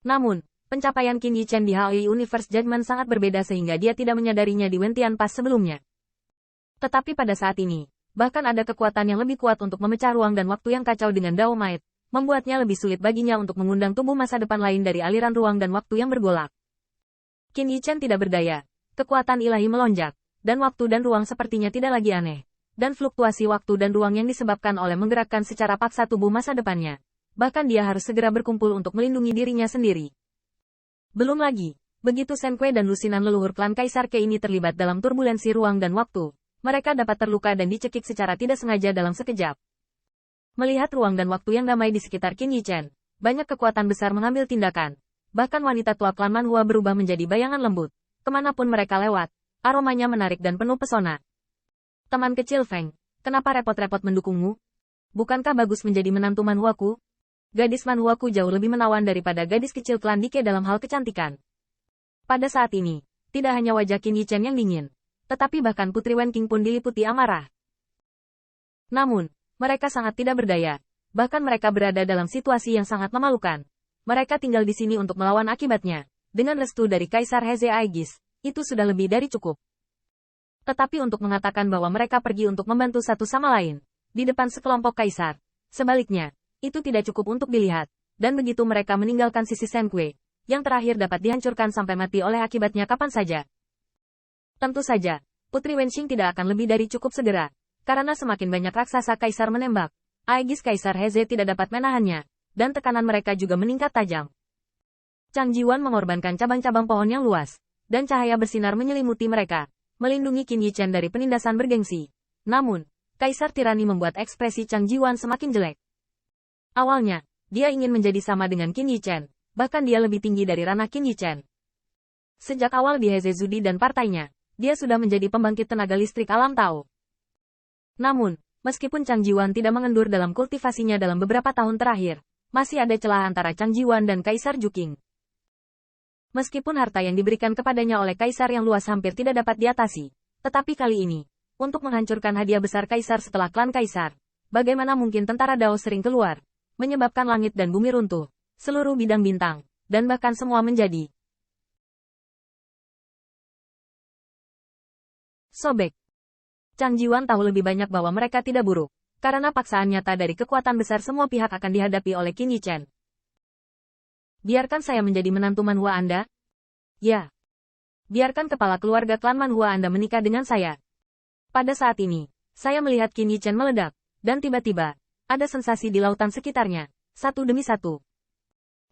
Namun, pencapaian Qin Yichen di HOI Universe Judgment sangat berbeda sehingga dia tidak menyadarinya di Wentian Pass sebelumnya. Tetapi pada saat ini, bahkan ada kekuatan yang lebih kuat untuk memecah ruang dan waktu yang kacau dengan Dao Might, membuatnya lebih sulit baginya untuk mengundang tubuh masa depan lain dari aliran ruang dan waktu yang bergolak. Qin Yichen tidak berdaya, kekuatan ilahi melonjak, dan waktu dan ruang sepertinya tidak lagi aneh, dan fluktuasi waktu dan ruang yang disebabkan oleh menggerakkan secara paksa tubuh masa depannya. Bahkan dia harus segera berkumpul untuk melindungi dirinya sendiri. Belum lagi, begitu Shen Kui dan lusinan leluhur klan Kaisar Ke ini terlibat dalam turbulensi ruang dan waktu, mereka dapat terluka dan dicekik secara tidak sengaja dalam sekejap. Melihat ruang dan waktu yang damai di sekitar Qin Yichen, banyak kekuatan besar mengambil tindakan. Bahkan wanita tua klan Manhua berubah menjadi bayangan lembut. Kemanapun mereka lewat, aromanya menarik dan penuh pesona. Teman kecil Feng, kenapa repot-repot mendukungmu? Bukankah bagus menjadi menantu Manhuaku? Gadis Manhuaku jauh lebih menawan daripada gadis kecil klan Dike dalam hal kecantikan. Pada saat ini, tidak hanya wajah Qin Yichen yang dingin, tetapi bahkan Putri Wen Qing pun diliputi amarah. Namun, mereka sangat tidak berdaya. Bahkan mereka berada dalam situasi yang sangat memalukan. Mereka tinggal di sini untuk melawan akibatnya. Dengan restu dari Kaisar Heze Aegis, itu sudah lebih dari cukup. Tetapi untuk mengatakan bahwa mereka pergi untuk membantu satu sama lain, di depan sekelompok kaisar. Sebaliknya, itu tidak cukup untuk dilihat, dan begitu mereka meninggalkan sisi Shen Kui, yang terakhir dapat dihancurkan sampai mati oleh akibatnya kapan saja. Tentu saja, Putri Wenxing tidak akan lebih dari cukup segera, karena semakin banyak raksasa kaisar menembak, Aegis Kaisar Heze tidak dapat menahannya, dan tekanan mereka juga meningkat tajam. Chang Jiwan mengorbankan cabang-cabang pohon yang luas, dan cahaya bersinar menyelimuti mereka, melindungi Qin Yichen dari penindasan bergengsi. Namun, Kaisar Tirani membuat ekspresi Chang Jiwan semakin jelek. Awalnya, dia ingin menjadi sama dengan Qin Yichen, bahkan dia lebih tinggi dari ranah Qin Yichen. Sejak awal di Heze Zudi dan partainya, dia sudah menjadi pembangkit tenaga listrik alam Tao. Namun, meskipun Chang Jiwan tidak mengendur dalam kultivasinya dalam beberapa tahun terakhir, masih ada celah antara Chang Jiwan dan Kaisar Juking. Meskipun harta yang diberikan kepadanya oleh Kaisar yang luas hampir tidak dapat diatasi, tetapi kali ini, untuk menghancurkan hadiah besar Kaisar setelah klan Kaisar, bagaimana mungkin tentara Dao sering keluar, menyebabkan langit dan bumi runtuh, seluruh bidang bintang, dan bahkan semua menjadi sobek. Chang Jiwan tahu lebih banyak bahwa mereka tidak buruk, karena paksaan nyata dari kekuatan besar semua pihak akan dihadapi oleh Qin Yichen. Biarkan saya menjadi menantu Manhua Anda? Ya. Biarkan kepala keluarga klan Manhua Anda menikah dengan saya. Pada saat ini, saya melihat Qin Yichen meledak, dan tiba-tiba, ada sensasi di lautan sekitarnya, satu demi satu.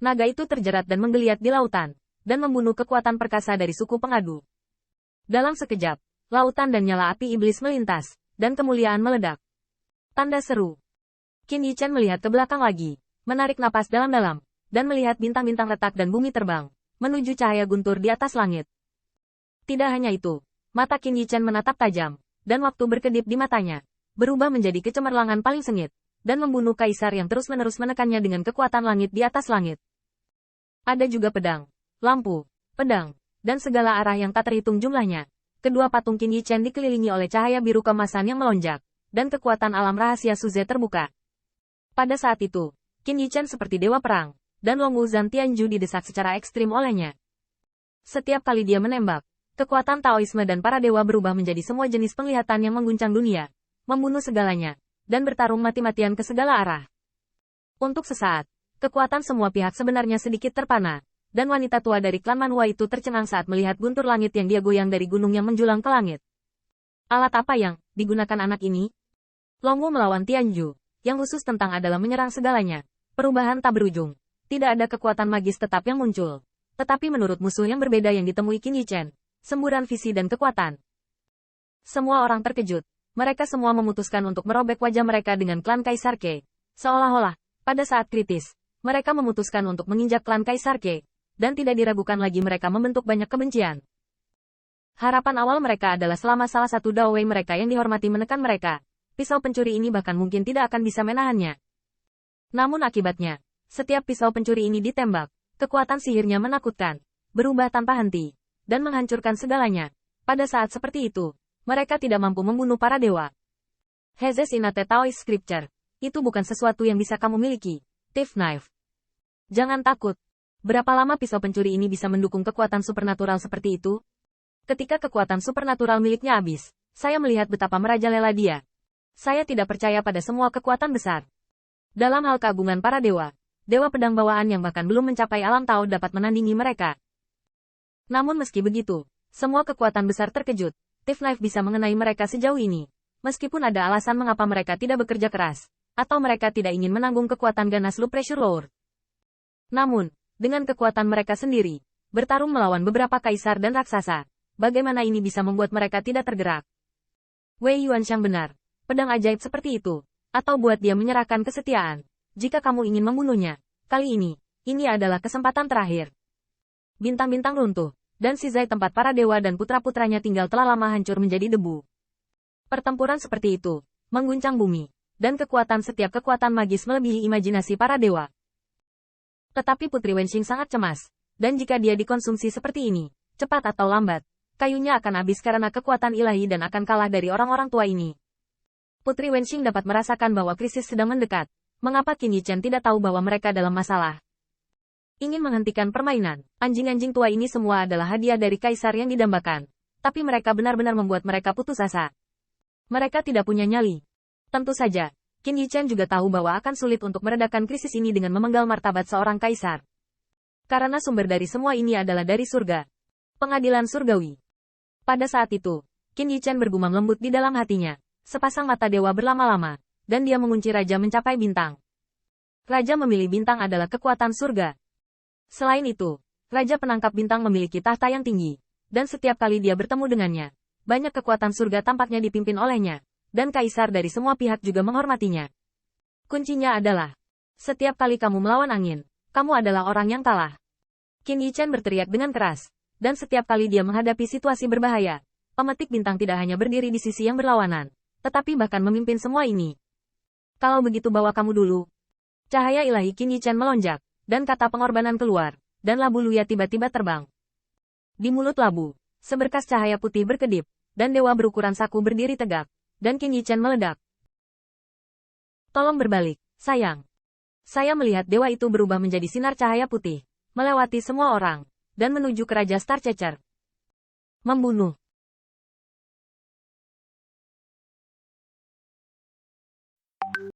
Naga itu terjerat dan menggeliat di lautan, dan membunuh kekuatan perkasa dari suku pengadu. Dalam sekejap, lautan dan nyala api iblis melintas, dan kemuliaan meledak. Tanda seru. Qin Yichen melihat ke belakang lagi, menarik napas dalam-dalam, dan melihat bintang-bintang retak dan bumi terbang, menuju cahaya guntur di atas langit. Tidak hanya itu, mata Qin Yichen menatap tajam, dan waktu berkedip di matanya, berubah menjadi kecemerlangan paling sengit, dan membunuh kaisar yang terus-menerus menekannya dengan kekuatan langit di atas langit. Ada juga pedang, lampu, pedang, dan segala arah yang tak terhitung jumlahnya. Kedua patung Qin Yichen dikelilingi oleh cahaya biru kemasan yang melonjak, dan kekuatan alam rahasia Suze terbuka. Pada saat itu, Qin Yichen seperti dewa perang, dan Long Wuzhan Tianju didesak secara ekstrim olehnya. Setiap kali dia menembak, kekuatan Taoisme dan para dewa berubah menjadi semua jenis penglihatan yang mengguncang dunia, membunuh segalanya, dan bertarung mati-matian ke segala arah. Untuk sesaat, kekuatan semua pihak sebenarnya sedikit terpana, dan wanita tua dari klan Manhua itu tercengang saat melihat guntur langit yang dia goyang dari gunung yang menjulang ke langit. Alat apa yang digunakan anak ini? Long Wu melawan Tianju, yang khusus tentang adalah menyerang segalanya. Perubahan tak berujung. Tidak ada kekuatan magis tetap yang muncul. Tetapi menurut musuh yang berbeda yang ditemui Qin Yichen, semburan visi dan kekuatan. Semua orang terkejut. Mereka semua memutuskan untuk merobek wajah mereka dengan klan Kaisar Ke. Seolah-olah, pada saat kritis, mereka memutuskan untuk menginjak klan Kaisar Ke, dan tidak diragukan lagi mereka membentuk banyak kebencian. Harapan awal mereka adalah selama salah satu Dawei mereka yang dihormati menekan mereka, pisau pencuri ini bahkan mungkin tidak akan bisa menahannya. Namun akibatnya, setiap pisau pencuri ini ditembak, kekuatan sihirnya menakutkan, berubah tanpa henti, dan menghancurkan segalanya. Pada saat seperti itu, mereka tidak mampu membunuh para dewa. Hezes Inate Taoist Scripture, itu bukan sesuatu yang bisa kamu miliki, Thief Knife. Jangan takut. Berapa lama pisau pencuri ini bisa mendukung kekuatan supernatural seperti itu? Ketika kekuatan supernatural miliknya habis, saya melihat betapa merajalela dia. Saya tidak percaya pada semua kekuatan besar. Dalam hal keagungan para dewa, dewa pedang bawaan yang bahkan belum mencapai alam Tao dapat menandingi mereka. Namun meski begitu, semua kekuatan besar terkejut. Thief Knife bisa mengenai mereka sejauh ini. Meskipun ada alasan mengapa mereka tidak bekerja keras, atau mereka tidak ingin menanggung kekuatan ganas low pressure lower. Namun, dengan kekuatan mereka sendiri, bertarung melawan beberapa kaisar dan raksasa, bagaimana ini bisa membuat mereka tidak tergerak? Wei Yuanxiang benar, pedang ajaib seperti itu, atau buat dia menyerahkan kesetiaan. Jika kamu ingin membunuhnya, kali ini adalah kesempatan terakhir. Bintang-bintang runtuh, dan Sizai tempat para dewa dan putra-putranya tinggal telah lama hancur menjadi debu. Pertempuran seperti itu, mengguncang bumi, dan kekuatan setiap kekuatan magis melebihi imajinasi para dewa. Tetapi Putri Wenxing sangat cemas, dan jika dia dikonsumsi seperti ini, cepat atau lambat, kayunya akan habis karena kekuatan ilahi dan akan kalah dari orang-orang tua ini. Putri Wenxing dapat merasakan bahwa krisis sedang mendekat. Mengapa Qin Yichen tidak tahu bahwa mereka dalam masalah? Ingin menghentikan permainan, anjing-anjing tua ini semua adalah hadiah dari kaisar yang didambakan. Tapi mereka benar-benar membuat mereka putus asa. Mereka tidak punya nyali. Tentu saja, Qin Yichen juga tahu bahwa akan sulit untuk meredakan krisis ini dengan memenggal martabat seorang kaisar. Karena sumber dari semua ini adalah dari surga. Pengadilan surgawi. Pada saat itu, Qin Yichen bergumam lembut di dalam hatinya. Sepasang mata dewa berlama-lama, dan dia mengunci raja mencapai bintang. Raja memilih bintang adalah kekuatan surga. Selain itu, Raja Penangkap Bintang memiliki tahta yang tinggi, dan setiap kali dia bertemu dengannya, banyak kekuatan surga tampaknya dipimpin olehnya, dan kaisar dari semua pihak juga menghormatinya. Kuncinya adalah, setiap kali kamu melawan angin, kamu adalah orang yang kalah. Qin Yichen berteriak dengan keras, dan setiap kali dia menghadapi situasi berbahaya, pemetik bintang tidak hanya berdiri di sisi yang berlawanan, tetapi bahkan memimpin semua ini. Kalau begitu bawa kamu dulu. Cahaya ilahi Qin Yichen melonjak, dan kata pengorbanan keluar, dan labu Luya tiba-tiba terbang. Di mulut labu, seberkas cahaya putih berkedip, dan dewa berukuran saku berdiri tegak, dan Qin Yichen meledak. Tolong berbalik, sayang. Saya melihat dewa itu berubah menjadi sinar cahaya putih, melewati semua orang, dan menuju ke Raja Starchacher. Membunuh.